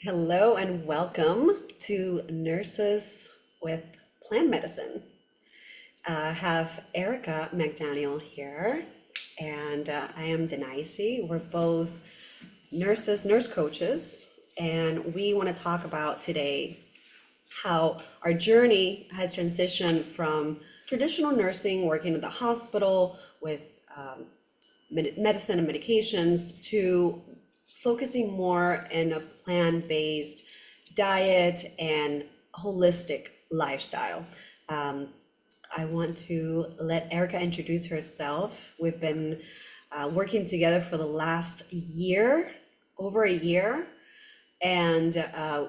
Hello and welcome to Nurses with Plant Medicine. I have Erica McDaniel here, and I am Danaysi. We're both nurse coaches, and we want to talk about today how our journey has transitioned from traditional nursing, working at the hospital with medicine and medications, to focusing more in a plant-based diet and holistic lifestyle. Um, I want to let Erica introduce herself. We've been working together for the last year, over a year, and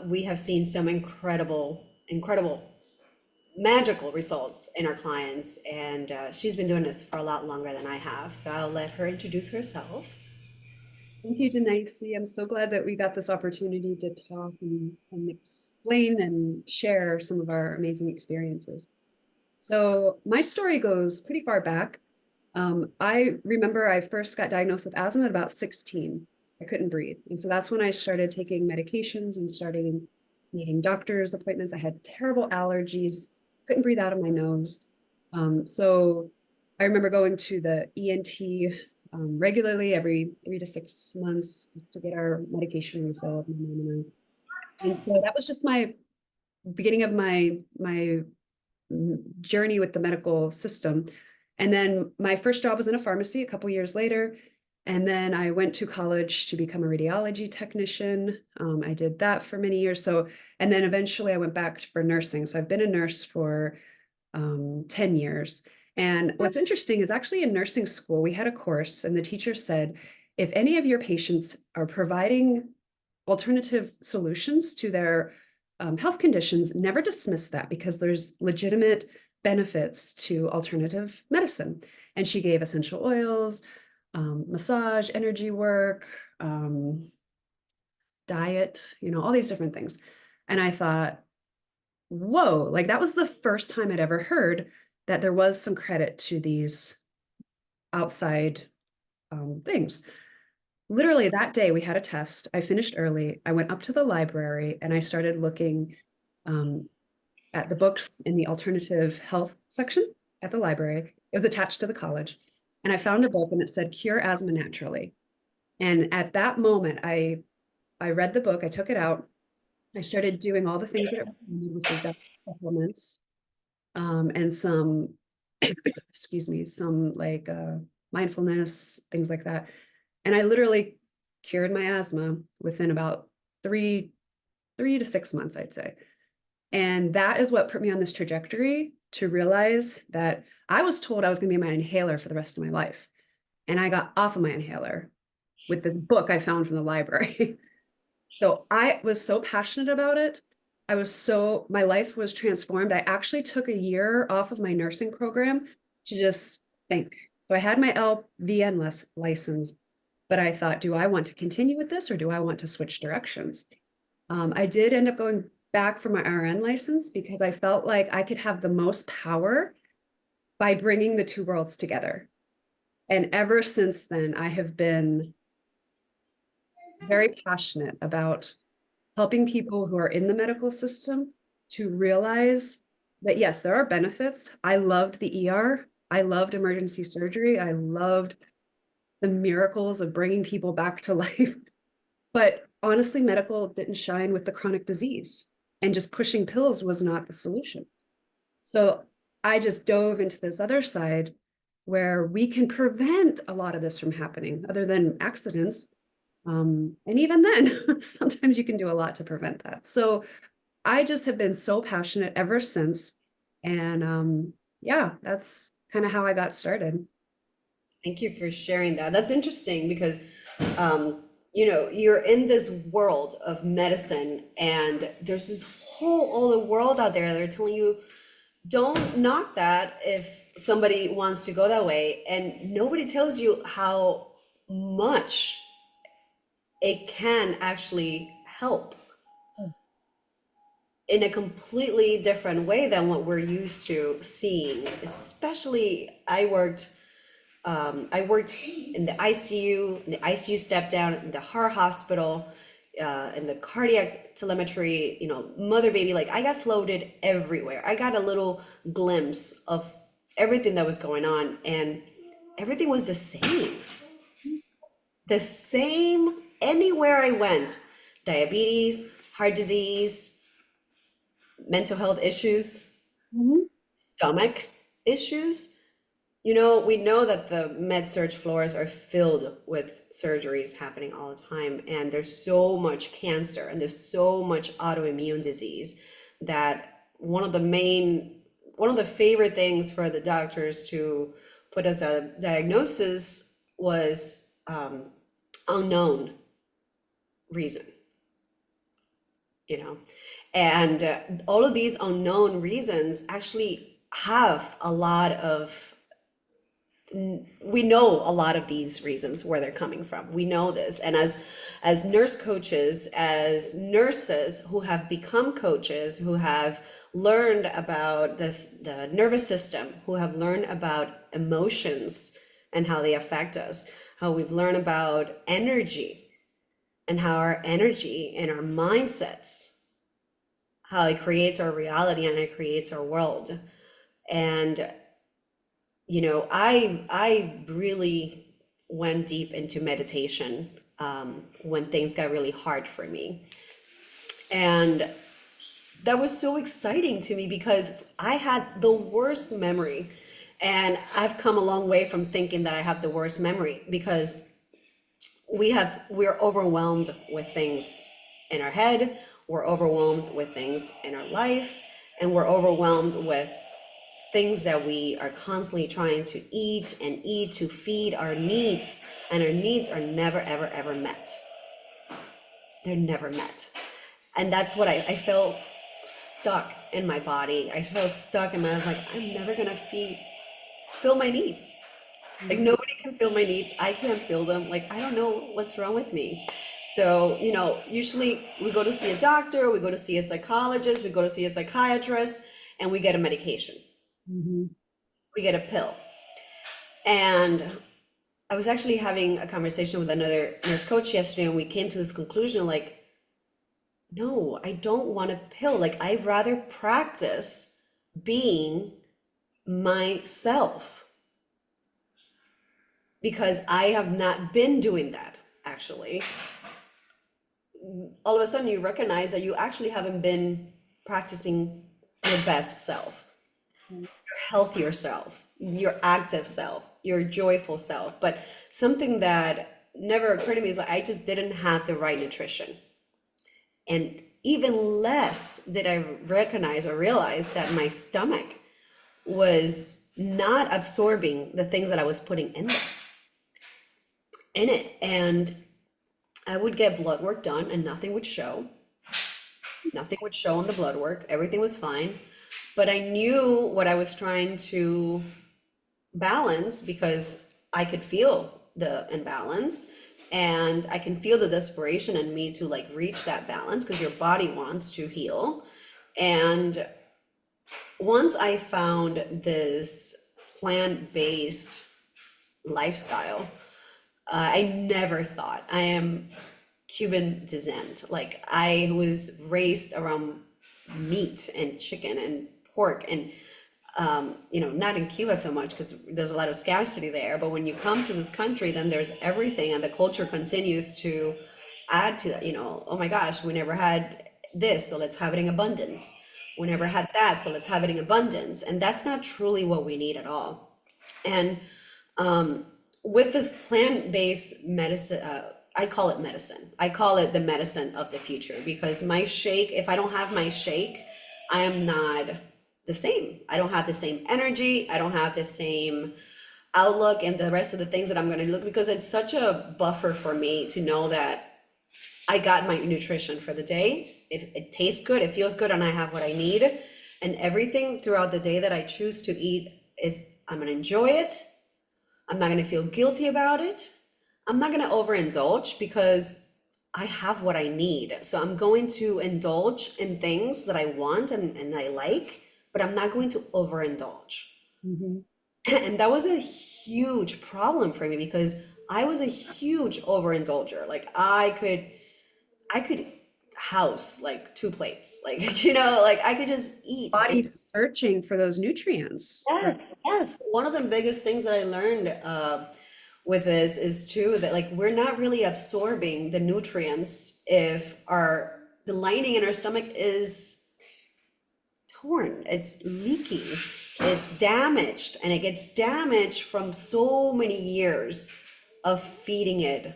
we have seen some incredible, magical results in our clients. And she's been doing this for a lot longer than I have. So I'll let her introduce herself. Thank you, Danaysi. I'm so glad that we got this opportunity to talk and explain and share some of our amazing experiences. So my story goes pretty far back. I remember I first got diagnosed with asthma at about 16. I couldn't breathe. And so that's when I started taking medications and starting needing doctor's appointments. I had terrible allergies, couldn't breathe out of my nose. So I remember going to the ENT regularly every 3 to 6 months just to get our medication refilled, my mom and I. And so that was just my beginning of my journey with the medical system. And then my first job was in a pharmacy a couple years later. And then I went to college to become a radiology technician. I did that for many years. So, and then eventually I went back for nursing. So I've been a nurse for 10 years. And what's interesting is actually in nursing school, we had a course and the teacher said, if any of your patients are providing alternative solutions to their health conditions, never dismiss that because there's legitimate benefits to alternative medicine. And she gave essential oils, massage, energy work, diet, all these different things. And I thought, whoa, like that was the first time I'd ever heard that there was some credit to these outside things. Literally that day we had a test. I finished early. I went up to the library and I started looking um, at the books in the alternative health section at the library. It was attached to the college. And I found a book and it said Cure Asthma Naturally. And at that moment, I read the book, I took it out, I started doing all the things that it recommended, which was diet supplements, and some, excuse me, some like mindfulness, things like that. And I literally cured my asthma within about three to 6 months, I'd say. And that is what put me on this trajectory to realize that I was told I was going to be my inhaler for the rest of my life. And I got off of my inhaler with this book I found from the library. So I was so passionate about it. My life was transformed. I actually took a year off of my nursing program to just think. So I had my LVN license, but I thought, do I want to continue with this or do I want to switch directions? I did end up going back for my RN license because I felt like I could have the most power by bringing the two worlds together. And ever since then, I have been very passionate about helping people who are in the medical system to realize that yes, there are benefits. I loved the ER. I loved emergency surgery. I loved the miracles of bringing people back to life. But honestly, medical didn't shine with the chronic disease, and just pushing pills was not the solution. So I just dove into this other side where we can prevent a lot of this from happening, other than accidents. And even then, sometimes you can do a lot to prevent that. So I just have been so passionate ever since. And yeah, that's kind of how I got started. Thank you for sharing that. That's interesting because, you're in this world of medicine, and there's this whole other world out there that are telling you, don't knock that if somebody wants to go that way. And nobody tells you how much it can actually help in a completely different way than what we're used to seeing. Especially, I worked in the ICU step down in the heart hospital, and the cardiac telemetry, mother baby, like I got floated everywhere. I got a little glimpse of everything that was going on, and everything was the same. The same anywhere I went. Diabetes, heart disease, mental health issues, Mhm. stomach issues. We know that the med surg floors are filled with surgeries happening all the time, and there's so much cancer and there's so much autoimmune disease that one of the favorite things for the doctors to put as a diagnosis was unknown reason, you know? And all of these unknown reasons actually have a lot of we know a lot of these reasons where they're coming from. We know this. And as nurse coaches, as nurses who have become coaches, who have learned about the nervous system, who have learned about emotions and how they affect us, how we've learned about energy and how our energy and our mindsets, how it creates our reality and it creates our world. And I really went deep into meditation when things got really hard for me. And that was so exciting to me because I had the worst memory. And I've come a long way from thinking that I have the worst memory because we're overwhelmed with things in our head, we're overwhelmed with things in our life, and we're overwhelmed with things that we are constantly trying to eat and eat to feed our needs, and our needs are never, ever, ever met. They're never met. And that's what I felt stuck in my body. I felt stuck in my life, like, I'm never gonna fill my needs. Like, Mhm. nobody can fill my needs. I can't fill them. Like, I don't know what's wrong with me. So, usually we go to see a doctor, we go to see a psychologist, we go to see a psychiatrist, and we get a medication. Mhm. We get a pill. And I was actually having a conversation with another nurse coach yesterday, and we came to this conclusion like, no, I don't want a pill. Like, I'd rather practice being myself because I have not been doing that actually. All of a sudden, you recognize that you actually haven't been practicing your best self, your healthier self, your active self, your joyful self. But something that never occurred to me is like I just didn't have the right nutrition. And even less did I recognize or realize that my stomach was not absorbing the things that I was putting in it. And I would get blood work done and nothing would show. Nothing would show on the blood work. Everything was fine. But I knew what I was trying to balance because I could feel the imbalance and I can feel the desperation in me to like reach that balance because your body wants to heal. And once I found this plant-based lifestyle, I never thought I am Cuban descent. Like I was raised around meat and chicken and pork and not in Cuba so much because there's a lot of scarcity there, but when you come to this country, then there's everything, and the culture continues to add to that. Oh my gosh, we never had this, so let's have it in abundance. We never had that, so let's have it in abundance. And that's not truly what we need at all. And with this plant-based medicine, I call it medicine. I call it the medicine of the future because my shake, if I don't have my shake, I am not the same. I don't have the same energy. I don't have the same outlook and the rest of the things that I'm going to look because it's such a buffer for me to know that I got my nutrition for the day. If it tastes good, it feels good, and I have what I need. And everything throughout the day that I choose to eat is I'm going to enjoy it. I'm not going to feel guilty about it. I'm not going to overindulge because I have what I need. So I'm going to indulge in things that I want and I like, but I'm not going to overindulge. Mhm. And that was a huge problem for me because I was a huge overindulger. Like I could house like 2 plates, like, like I could just eat. And Body's searching for those nutrients, right? yes, yes. One of the biggest things that I learned with this is too that like we're not really absorbing the nutrients if our the lining in our stomach is torn, it's leaky, it's damaged, and it gets damaged from so many years of feeding it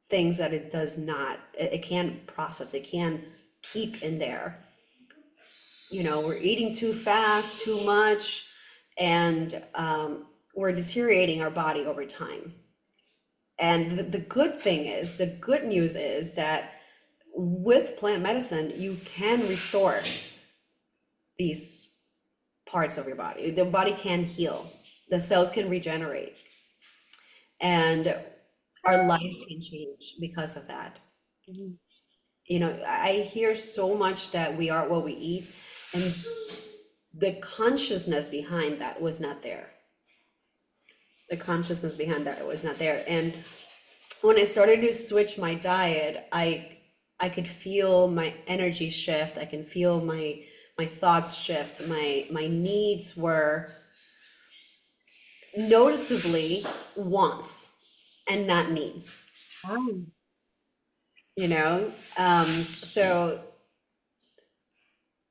things that it does not, it can't process, it can't keep in there. We're eating too fast, too much, and we're deteriorating our body over time. And the good thing is, the good news is that with plant medicine, you can restore these parts of your body. The body can heal, the cells can regenerate, and our lives can change because of that. Mhm. I hear so much that we are what we eat, and the consciousness behind that was not there. The consciousness behind that was not there. And when I started to switch my diet, I could feel my energy shift. I can feel my thoughts shift. My needs were noticeably wants and not needs, Wow. so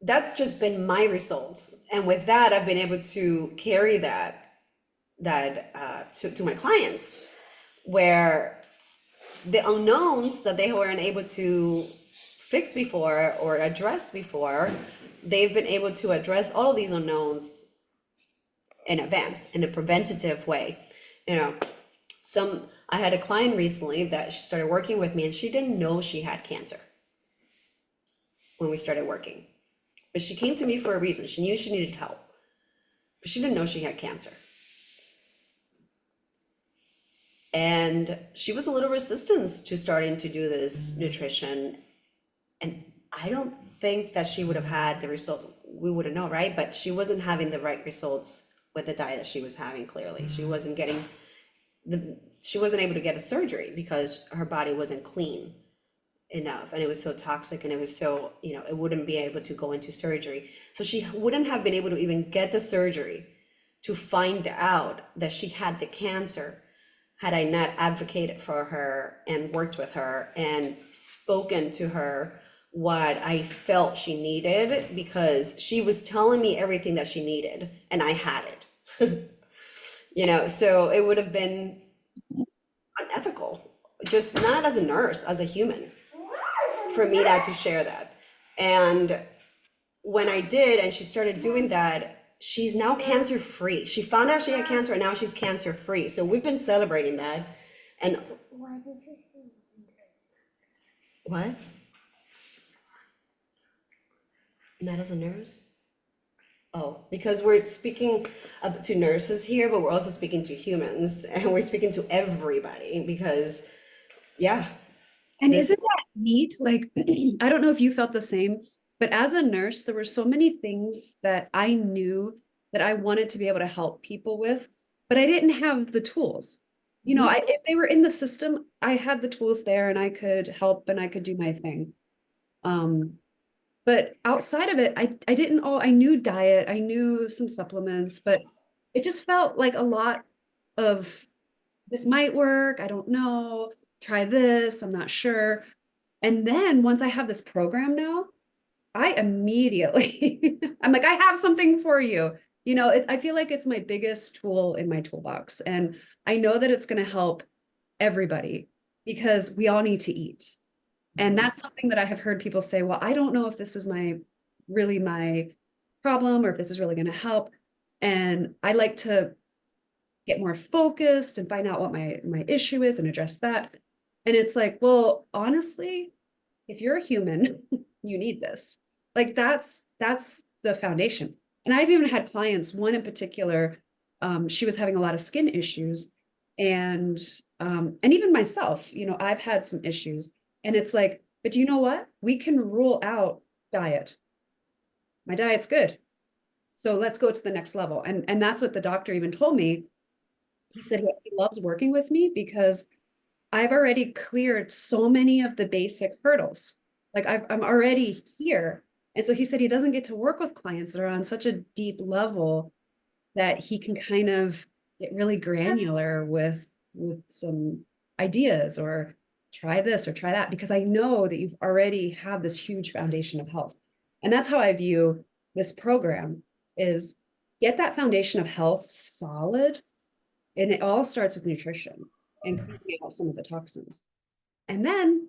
that's just been my results. And with that, I've been able to carry that to my clients, where the unknowns that they weren't able to fix before or address before, they've been able to address all of these unknowns in advance in a preventative way. You know, I had a client recently that she started working with me and she didn't know she had cancer when we started working. But she came to me for a reason. She knew she needed help, but she didn't know she had cancer. And she was a little resistant to starting to do this nutrition. And I don't think that she would have had the results. We wouldn't know, right? But she wasn't having the right results with the diet that she was having, clearly. She wasn't able to get a surgery because her body wasn't clean enough, and it was so toxic, and it was so, it wouldn't be able to go into surgery. So she wouldn't have been able to even get the surgery to find out that she had the cancer had I not advocated for her and worked with her and spoken to her what I felt she needed, because she was telling me everything that she needed and I had it. So it would have been unethical, just not as a nurse, as a human, for me not to share that. And when I did, and she started doing that, she's now cancer free. She found out she had cancer and now she's cancer free. So we've been celebrating that. And what? Not as a nurse? Oh, because we're speaking to nurses here, but we're also speaking to humans and we're speaking to everybody because, yeah, And this, isn't that neat? Like, I don't know if you felt the same, but as a nurse, there were so many things that I knew that I wanted to be able to help people with, but I didn't have the tools. If they were in the system, I had the tools there and I could help and I could do my thing. Um, but outside of it, I didn't all, I knew diet, I knew some supplements, but it just felt like a lot of this might work. I don't know. Try this. I'm not sure. And then once I have this program now, I immediately, I'm like, I have something for you. I feel like it's my biggest tool in my toolbox. And I know that it's going to help everybody because we all need to eat. And that's something that I have heard people say, well, I don't know if this is really my problem or if this is really going to help. And I like to get more focused and find out what my issue is and address that. And it's like, well, honestly, if you're a human, you need this. Like that's the foundation. And I've even had clients, one in particular, she was having a lot of skin issues, and even myself, I've had some issues, and it's like, but you know what? We can rule out diet. My diet's good, so let's go to the next level. And that's what the doctor even told me. He said he loves working with me because I've already cleared so many of the basic hurdles. Like I'm already here. And so he said he doesn't get to work with clients that are on such a deep level that he can kind of get really granular with some ideas or try this or try that because I know that you've already have this huge foundation of health. And that's how I view this program is get that foundation of health solid and it all starts with nutrition and cleaning out some of the toxins. And then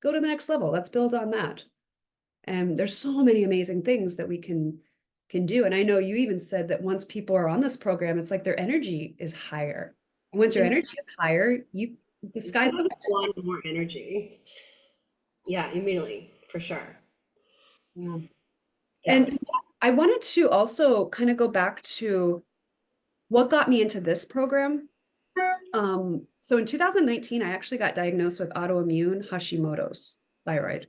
go to the next level. Let's build on that. And there's so many amazing things that we can do. And I know you even said that once people are on this program, it's like their energy is higher. And once your And energy is higher, the you sky's put the on limit. a lot more energy. Yeah, immediately, for sure. Yeah. Yeah. And I wanted to also kind of go back to what got me into this program. So in 2019, I actually got diagnosed with autoimmune Hashimoto's thyroid.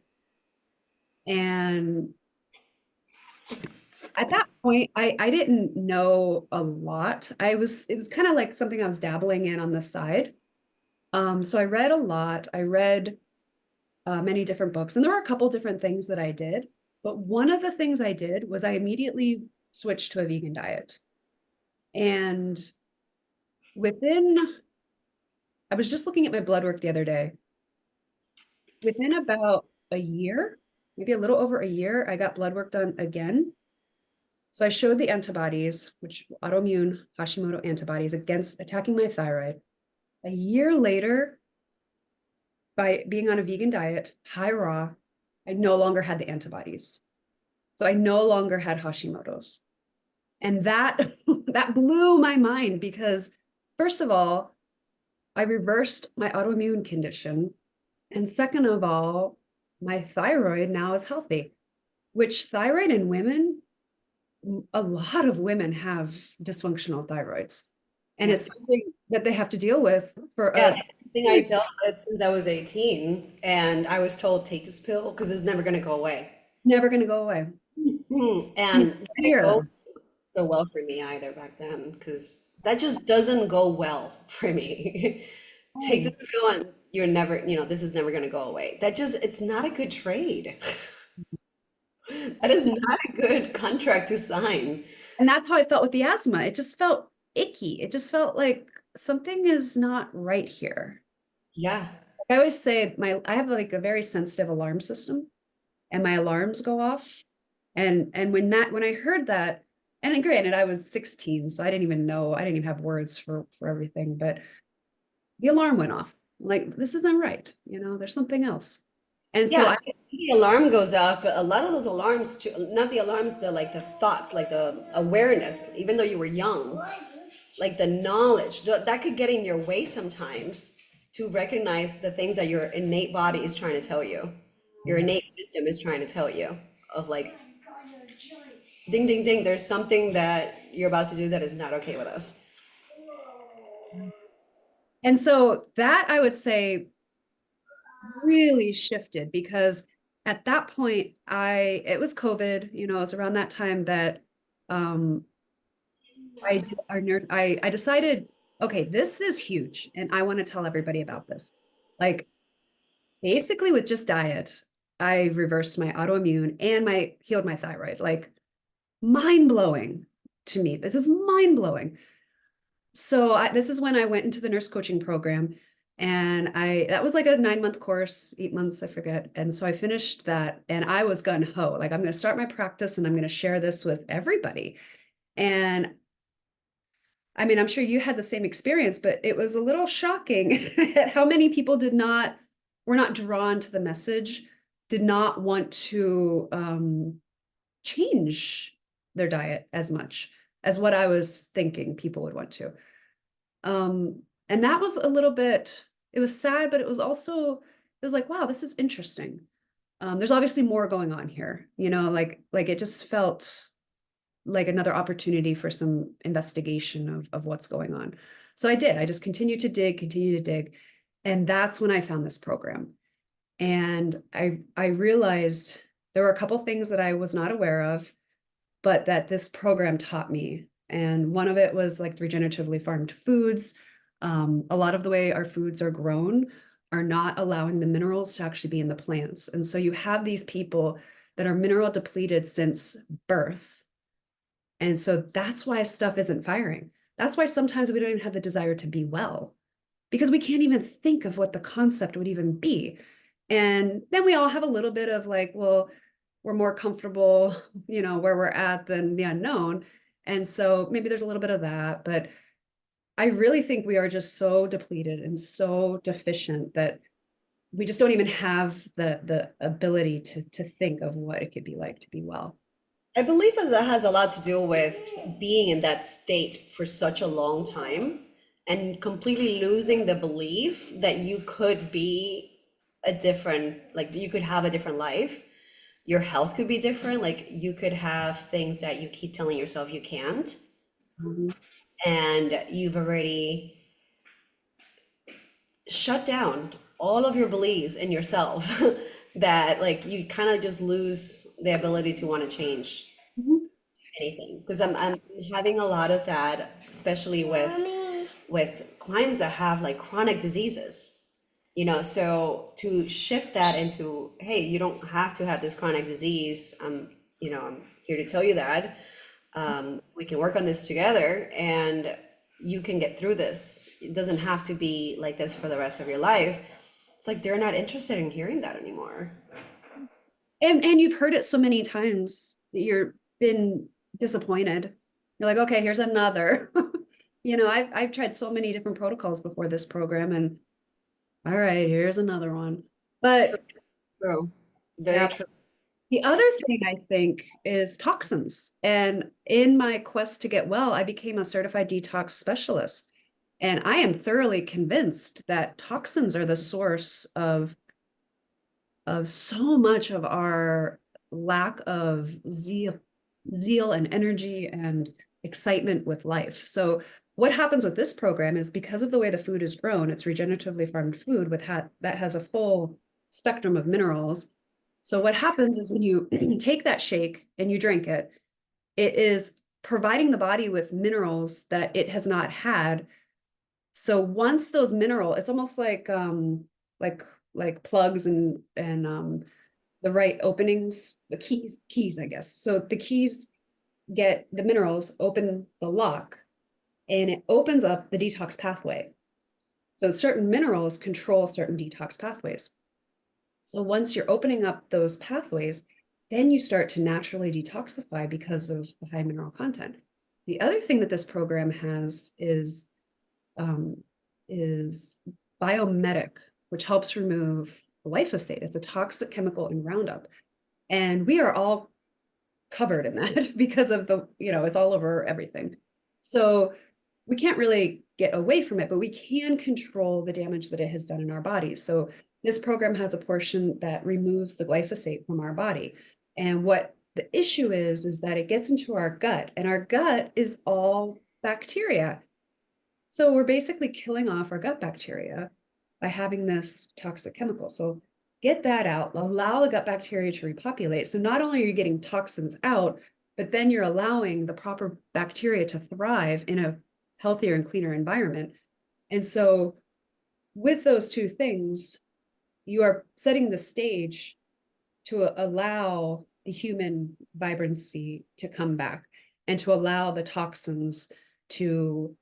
And at that point, I didn't know a lot. It was kind of like something I was dabbling in on the side. So I read a lot. I read many different books, and there were a couple different things that I did. But one of the things I did was I immediately switched to a vegan diet. And within, I was just looking at my blood work the other day. Within about a year, maybe a little over a year, I got blood work done again. So I showed the antibodies, which autoimmune Hashimoto antibodies against attacking my thyroid. A year later, by being on a vegan diet, high raw, I no longer had the antibodies. So I no longer had Hashimoto's. And that that blew my mind because first of all, I reversed my autoimmune condition. And second of all, my thyroid now is healthy, which thyroid in women, a lot of women have dysfunctional thyroids. And Yeah. it's something that they have to deal with for Yeah, a that's the thing I dealt with since I was 18, and I was told take this pill because it's never going to go away. never going to go away. And And it's it didn't go clear. so well for me either back then because that just doesn't go well for me. Take this Oh. pill and you're never, this is never going to go away. That just, it's not a good trade. That is not a good contract to sign. And that's how I felt with the asthma. It just felt icky. It just felt like something is not right here. Yeah. I always say I have like a very sensitive alarm system and my alarms go off. And when I heard that, and granted, I was 16, so I didn't even know, I didn't even have words for everything, but the alarm went off. Like, this isn't right, there's something else. And so Yeah, I the alarm goes off, but a lot of those alarms too, not the alarms, the like the thoughts, like the awareness, even though you were young, like the knowledge, that could get in your way sometimes to recognize the things that your innate body is trying to tell you. Your innate wisdom is trying to tell you of like, ding, ding, ding, there's something that you're about to do that is not okay with us. and so that I would say really shifted because at that point it was COVID, it was around that time that um I did our nerd I decided, okay, this is huge and I want to tell everybody about this. Like basically with just diet, I reversed my autoimmune and my healed my thyroid. Like mind blowing to me. This is mind blowing. So this is when I went into the nurse coaching program and that was like a 9-month course, 8 months, I forget. And so I finished that and I was gun ho, like I'm going to start my practice and I'm going to share this with everybody. And I mean, I'm sure you had the same experience, but it was a little shocking at how many people were not drawn to the message, did not want to change their diet as much as what I was thinking people would want to. And that was a little bit, it was sad, but it was like, wow, this is interesting. There's obviously more going on here, like it just felt like another opportunity for some investigation of what's going on. So I did. I just continued to dig, continue to dig. And that's when I found this program. And I realized there were a couple things that I was not aware of, but that this program taught me. And one of it was like regeneratively farmed foods. A lot of the way our foods are grown are not allowing the minerals to actually be in the plants. And so you have these people that are mineral depleted since birth. And so that's why stuff isn't firing. That's why sometimes we don't even have the desire to be well, because we can't even think of what the concept would even be. And then we all have a little bit of like, well, we're more comfortable, where we're at than the unknown. And so maybe there's a little bit of that, but I really think we are just so depleted and so deficient that we just don't even have the ability to think of what it could be like to be well. I believe that that has a lot to do with being in that state for such a long time and completely losing the belief that you could be a different, like you could have a different life. Your health could be different. Like you could have things that you keep telling yourself you can't, Mhm. and you've already shut down all of your beliefs in yourself that like you kind of just lose the ability to want to change Mhm. anything because I'm having a lot of that, especially with clients that have like chronic diseases, so to shift that into, hey, you don't have to have this chronic disease. I'm here to tell you that we can work on this together and you can get through this. It doesn't have to be like this for the rest of your life. It's like they're not interested in hearing that anymore. And you've heard it so many times that you're been disappointed. You're like, okay, here's another. I've tried so many different protocols before this program, and all right, here's another one. But True. yeah, Very true. the other thing I think is toxins. And in my quest to get well, I became a certified detox specialist. And I am thoroughly convinced that toxins are the source of so much of our lack of zeal and energy and excitement with life. So what happens with this program is because of the way the food is grown, it's regeneratively farmed food that has a full spectrum of minerals. So what happens is when you take that shake and you drink it, it is providing the body with minerals that it has not had. So once those mineral, it's almost like like plugs and the right openings, the keys, I guess. So the keys get the minerals, open the lock, and it opens up the detox pathway. So certain minerals control certain detox pathways. So once you're opening up those pathways, then you start to naturally detoxify because of the high mineral content. The other thing that this program has um, is biometic, which helps remove glyphosate. It's a toxic chemical in Roundup. And we are all covered in that because of it's all over everything. So we can't really get away from it, but we can control the damage that it has done in our bodies. So this program has a portion that removes the glyphosate from our body. And what the issue is that it gets into our gut, and our gut is all bacteria. So we're basically killing off our gut bacteria by having this toxic chemical. So get that out, allow the gut bacteria to repopulate. So not only are you getting toxins out, but then you're allowing the proper bacteria to thrive in a healthier and cleaner environment. And so with those two things, you are setting the stage to allow the human vibrancy to come back and to allow the toxins to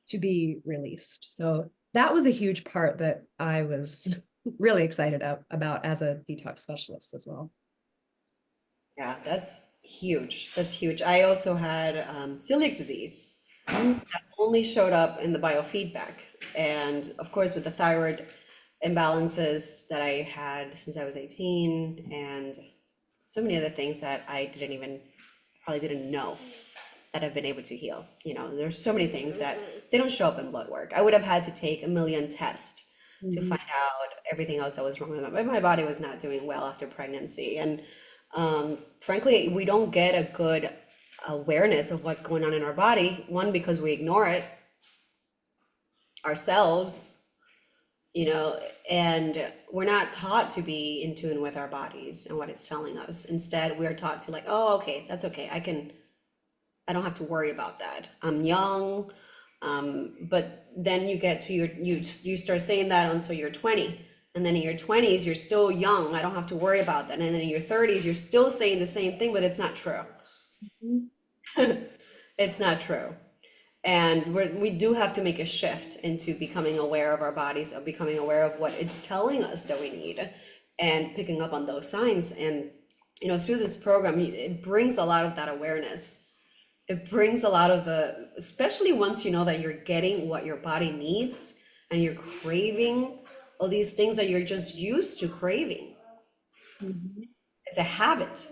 to be released. So that was a huge part that I was really excited about as a detox specialist as well. Yeah, that's huge. That's huge. I also had celiac disease Mm. that only showed up in the biofeedback. And of course, with the thyroid imbalances that I had since I was 18, and so many other things that I didn't even, probably didn't know that I've been able to heal. There's so many things that they don't show up in blood work. I would have had to take a million tests to Mhm. find out everything else that was wrong with my body was not doing well after pregnancy. And frankly, we don't get a good awareness of what's going on in our body. One, because we ignore it ourselves, and we're not taught to be in tune with our bodies and what it's telling us. Instead, we're taught to like, oh, okay, that's okay. I don't have to worry about that. I'm young. But then you get to you start saying that until you're 20. And then in your 20s, you're still young. I don't have to worry about that. And then in your 30s, you're still saying the same thing, but it's not true. Mhm. It's not true. And we do have to make a shift into becoming aware of our bodies, of becoming aware of what it's telling us that we need, and picking up on those signs. And, through this program, it brings a lot of that awareness. It brings a lot of especially once you know that you're getting what your body needs and you're craving all these things that you're just used to craving. Mhm. It's a habit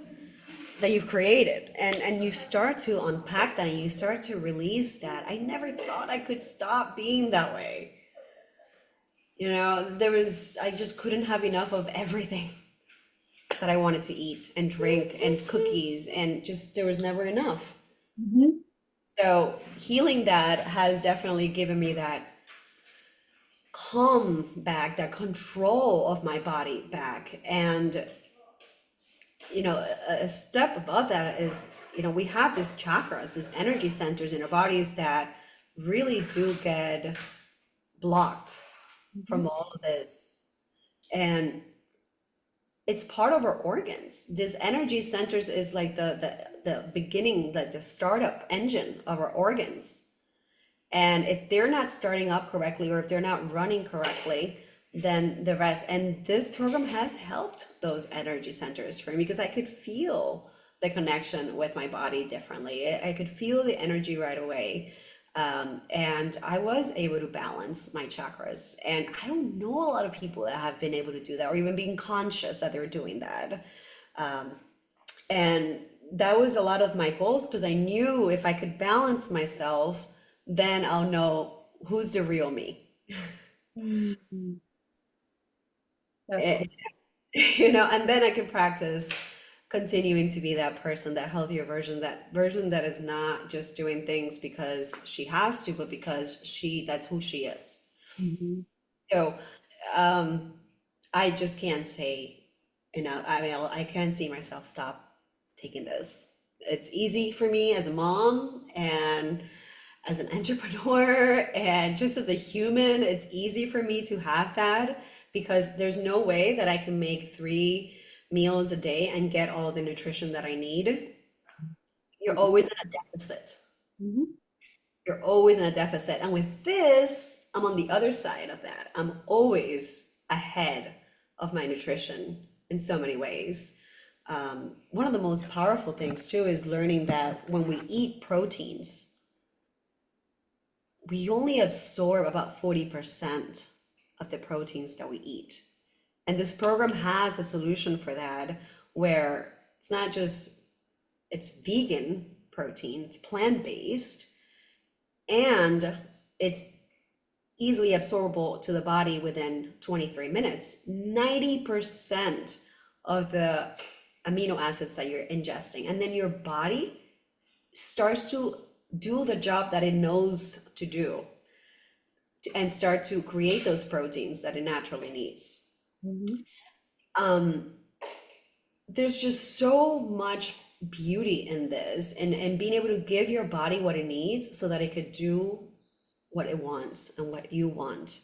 that you've created, and you start to unpack that and you start to release that. I never thought I could stop being that way. I just couldn't have enough of everything that I wanted to eat and drink and cookies, and just there was never enough. Mhm. So healing that has definitely given me that calm back, that control of my body back. And, a step above that is, we have these chakras, these energy centers in our bodies that really do get blocked Mhm. from all of this. And it's part of our organs. This energy centers is like the beginning, the startup engine of our organs. And if they're not starting up correctly or if they're not running correctly, then the rest. And this program has helped those energy centers for me because I could feel the connection with my body differently. I could feel the energy right away. And I was able to balance my chakras. And I don't know a lot of people that have been able to do that or even being conscious that they're doing that. And that was a lot of my goals because I knew if I could balance myself, then I'll know who's the real me. Mhm. That's Eh, cool. and then I could practice continuing to be that person, that healthier version, that version that is not just doing things because she has to, but because that's who she is. Mhm. So, um, I just can't say, I mean, I can't see myself stop taking this. It's easy for me as a mom and as an entrepreneur and just as a human, it's easy for me to have that because there's no way that I can make 3 meals a day and get all the nutrition that I need. You're always in a deficit. Mhm. You're always in a deficit. And with this, I'm on the other side of that. I'm always ahead of my nutrition in so many ways. One of the most powerful things, too, is learning that when we eat proteins, we only absorb about 40% of the proteins that we eat. And this program has a solution for that where it's not just it's vegan protein, it's plant-based, and it's easily absorbable to the body within 23 minutes. 90% of the amino acids that you're ingesting, and then your body starts to do the job that it knows to do and start to create those proteins that it naturally needs. Mhm. Um, there's just so much beauty in this and being able to give your body what it needs so that it could do what it wants and what you want.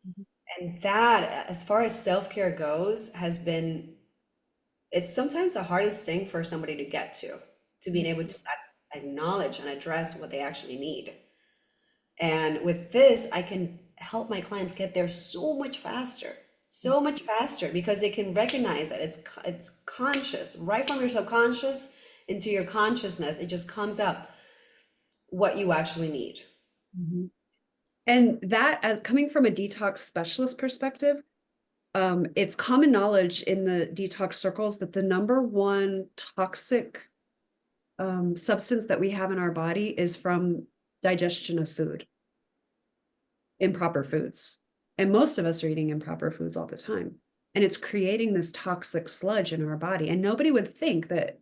Mhm. And that, as far as self-care goes, it's sometimes the hardest thing for somebody to get to being able to acknowledge and address what they actually need. And with this, I can help my clients get there so much faster because they can recognize that it's conscious, right from your subconscious into your consciousness. It just comes up what you actually need. Mhm. And that, as coming from a detox specialist perspective, it's common knowledge in the detox circles that the number one toxic substance that we have in our body is from digestion of food, improper foods. And most of us are eating improper foods all the time. And it's creating this toxic sludge in our body. And nobody would think that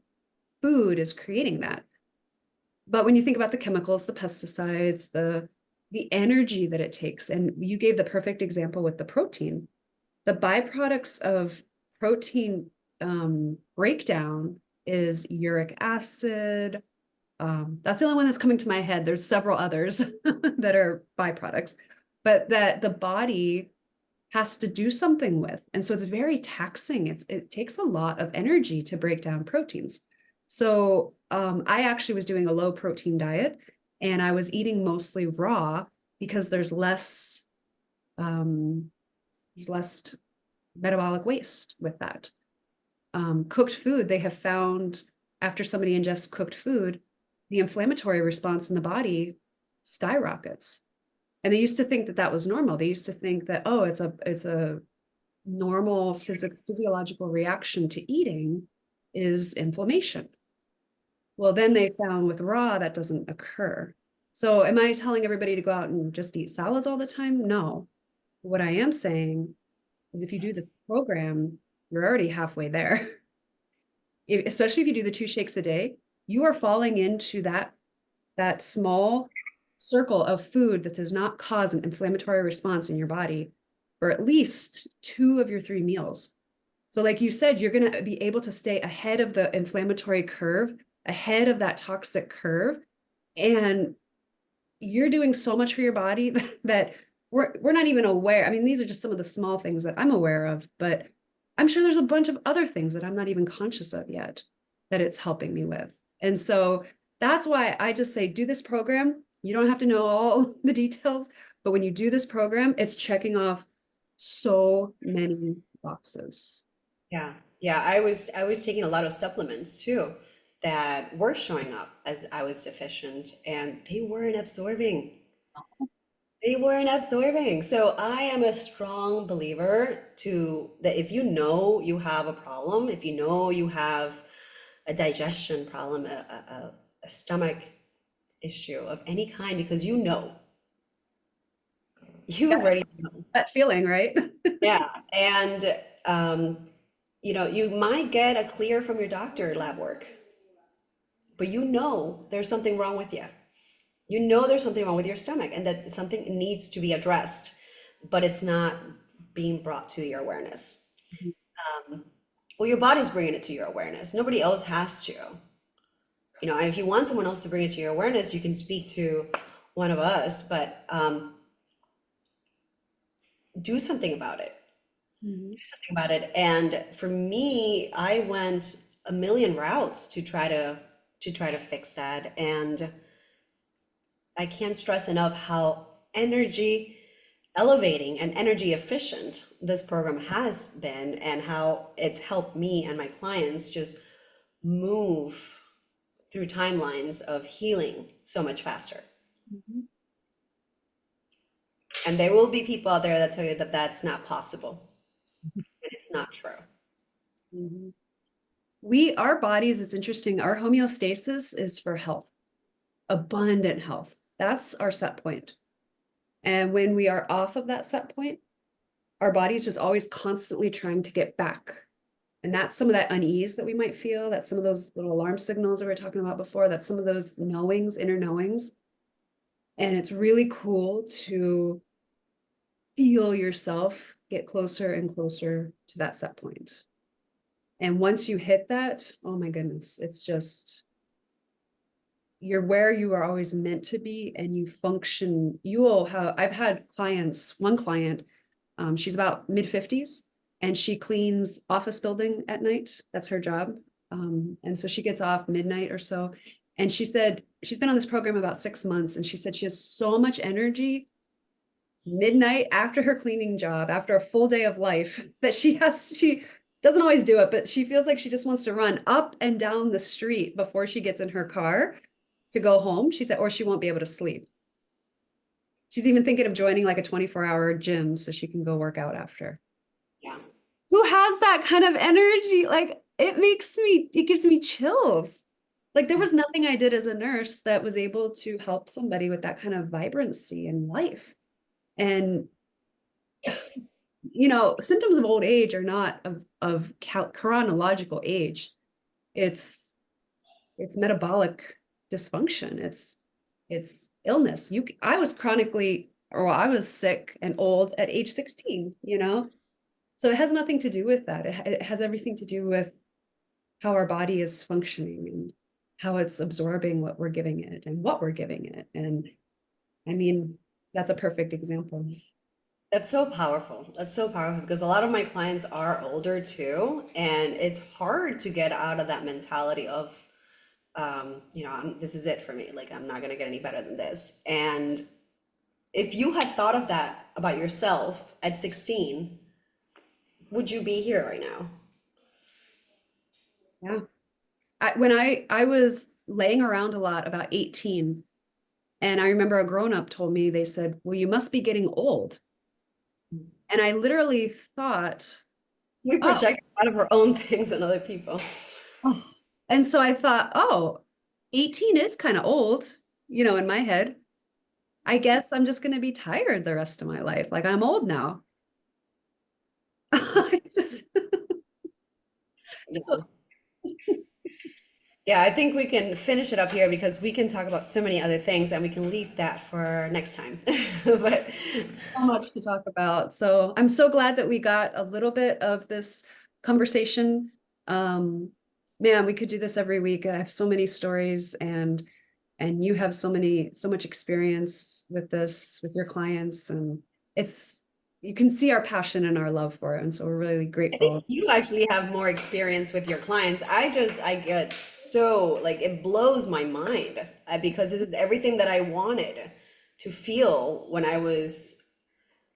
food is creating that. But when you think about the chemicals, the pesticides, the energy that it takes, and you gave the perfect example with the protein, the byproducts of protein breakdown is uric acid, That's the only one that's coming to my head. There's several others that are byproducts, but that the body has to do something with. And so it's very taxing. It takes a lot of energy to break down proteins. So I actually was doing a low protein diet and I was eating mostly raw because there's less metabolic waste with that. Cooked food, they have found after somebody ingests cooked food, the inflammatory response in the body skyrockets. And they used to think that that was normal. They used to think that, oh, it's a normal physiological reaction to eating is inflammation. Well, then they found with raw that doesn't occur. So am I telling everybody to go out and just eat salads all the time? No. What I am saying is if you do this program, you're already halfway there. Especially if you do the 2 shakes a day, you are falling into that small circle of food that does not cause an inflammatory response in your body for at least 2 of your 3 meals. So like you said, you're going to be able to stay ahead of the inflammatory curve, ahead of that toxic curve, and you're doing so much for your body that we're not even aware. I mean, these are just some of the small things that I'm aware of, but I'm sure there's a bunch of other things that I'm not even conscious of yet that it's helping me with. And so that's why I just say do this program. You don't have to know all the details, but when you do this program, it's checking off so many boxes. Yeah, yeah, I was taking a lot of supplements too that were showing up as I was deficient and they weren't absorbing. They weren't absorbing. So I am a strong believer to that if you know you have a problem, if you know you have a digestion problem, a stomach issue of any kind, because you know, you Yeah, already know. that feeling, right? Yeah, and you might get a clear from your doctor lab work, but you know there's something wrong with you. You know there's something wrong with your stomach and that something needs to be addressed, but it's not being brought to your awareness. Well, your body's bringing it to your awareness. Nobody else has to. And if you want someone else to bring it to your awareness, you can speak to one of us, but do something about it. Mhm. Do something about it. And for me, I went a million routes to try to fix that. And I can't stress enough how energy elevating and energy efficient this program has been and how it's helped me and my clients just move through timelines of healing so much faster. Mhm. And there will be people out there that tell you that that's not possible, and it's not true. Mhm. Our bodies, it's interesting, our homeostasis is for health, abundant health. That's our set point. And when we are off of that set point, our body's just always constantly trying to get back. And that's some of that unease that we might feel. That's some of those little alarm signals that we were talking about before. That's some of those knowings, inner knowings. And it's really cool to feel yourself get closer and closer to that set point. And once you hit that, oh my goodness, it's just you're where you are always meant to be and you function. I've had one client, she's about mid-50s and she cleans office building at night. That's her job. And so she gets off midnight or so. And she said she's been on this program about 6 months and she said she has so much energy midnight after her cleaning job, after a full day of life, that she doesn't always do it, but she feels like she just wants to run up and down the street before she gets in her car to go home. She said, or she won't be able to sleep. She's even thinking of joining like a 24-hour gym so she can go work out after. Yeah. Who has that kind of energy? Like it gives me chills. Like there was nothing I did as a nurse that was able to help somebody with that kind of vibrancy in life. And symptoms of old age are not of chronological age. It's it's metabolic dysfunction. It's illness. I was I was sick and old at age 16. So it has nothing to do with that. It has everything to do with how our body is functioning. how it's absorbing what we're giving it and what we're giving it. And I mean, that's a perfect example. That's so powerful. That's so powerful because a lot of my clients are older too, and it's hard to get out of that mentality of, this is it for me. Like, I'm not gonna get any better than this. And if you had thought of that about yourself at 16, would you be here right now? Yeah. When I was laying around a lot about 18, and I remember a grown up told me, they said, well, you must be getting old. And I literally thought, We oh, project a lot of our own things on other people. oh. And so I thought, oh, 18 is kind of old, in my head. I guess I'm just going to be tired the rest of my life. Like I'm old now. I just, Yeah. Yeah, I think we can finish it up here because we can talk about so many other things and we can leave that for next time. But so much to talk about. So I'm so glad that we got a little bit of this conversation. Um, Man, we could do this every week. I have so many stories, and you have so much experience with this with your clients, and it's you can see our passion and our love for it. And so we're really I think grateful. you actually have more experience with your clients. I get so, like, it blows my mind because it is everything that I wanted to feel when I was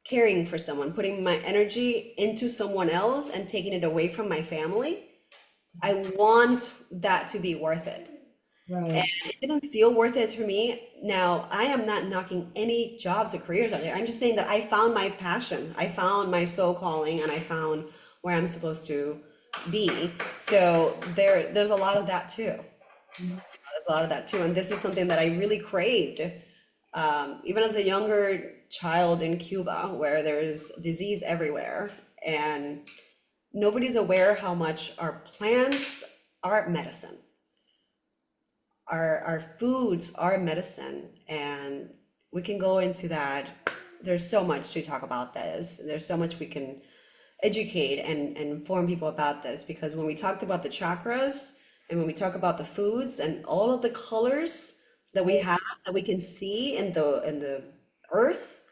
caring for someone, putting my energy into someone else and taking it away from my family. I want that to be worth it. And Right. it didn't feel worth it to me. Now, I am not knocking any jobs or careers out there. I'm just saying that I found my passion. I found my soul calling and I found where I'm supposed to be. So there's a lot of that too. There's a lot of that too. And this is something that I really craved. Even as a younger child in Cuba, where there's disease everywhere and nobody's aware how much our plants are medicine. Our foods are medicine, and we can go into that. There's so much to talk about this. There's so much we can educate and inform people about this because when we talked about the chakras and when we talk about the foods and all of the colors that we have that we can see in the earth,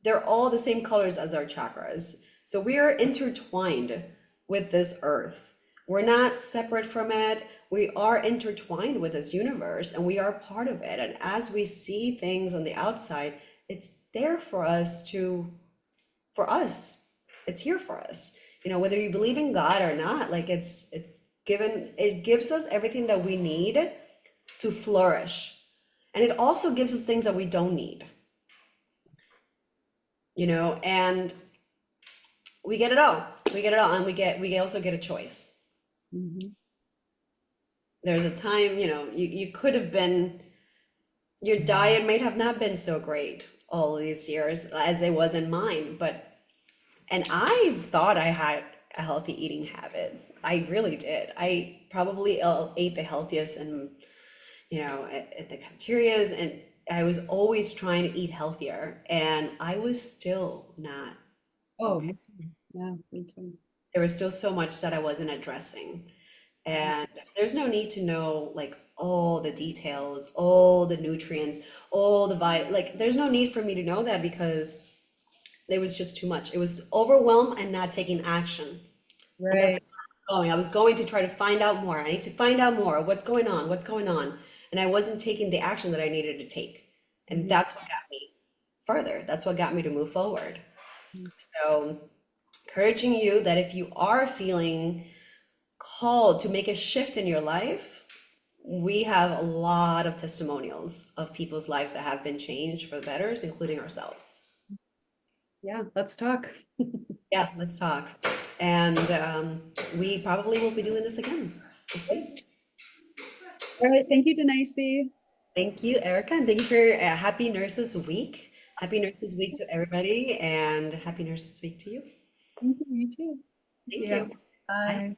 they're all the same colors as our chakras. So we are intertwined with this earth. We're not separate from it. We are intertwined with this universe and we are part of it. And as we see things on the outside, it's there for us to, for us. It's here for us. Whether you believe in God or not, like it gives us everything that we need to flourish. And it also gives us things that we don't need, and we get it all. We get it all, and we also get a choice. Mhm. There's a time, you could have been, your diet might have not been so great all these years as it was in mine, and I thought I had a healthy eating habit. I really did. I probably ate the healthiest and, at the cafeterias, and I was always trying to eat healthier, and I was still not Oh, okay. me too. Yeah, me too. There was still so much that I wasn't addressing. And there's no need to know like all the details, all the nutrients, all the like there's no need for me to know that because it was just too much. It was overwhelm and not taking action. And that's Right. where I was going. I was going to try to find out more. I need to find out more. What's going on? What's going on? And I wasn't taking the action that I needed to take. And Mhm. that's what got me further. That's what got me to move forward. So, encouraging you that if you are feeling called to make a shift in your life, we have a lot of testimonials of people's lives that have been changed for the better, including ourselves. Yeah, let's talk. Yeah, let's talk. And we probably will be doing this again. We'll see. All right. Thank you, Danaysi. Thank you, Erica, and thank you for Happy Nurses Week. Happy Nurses Week to everybody, and Happy Nurses Week to you. Thank you. You too. See Thank ya. you. Bye. Bye.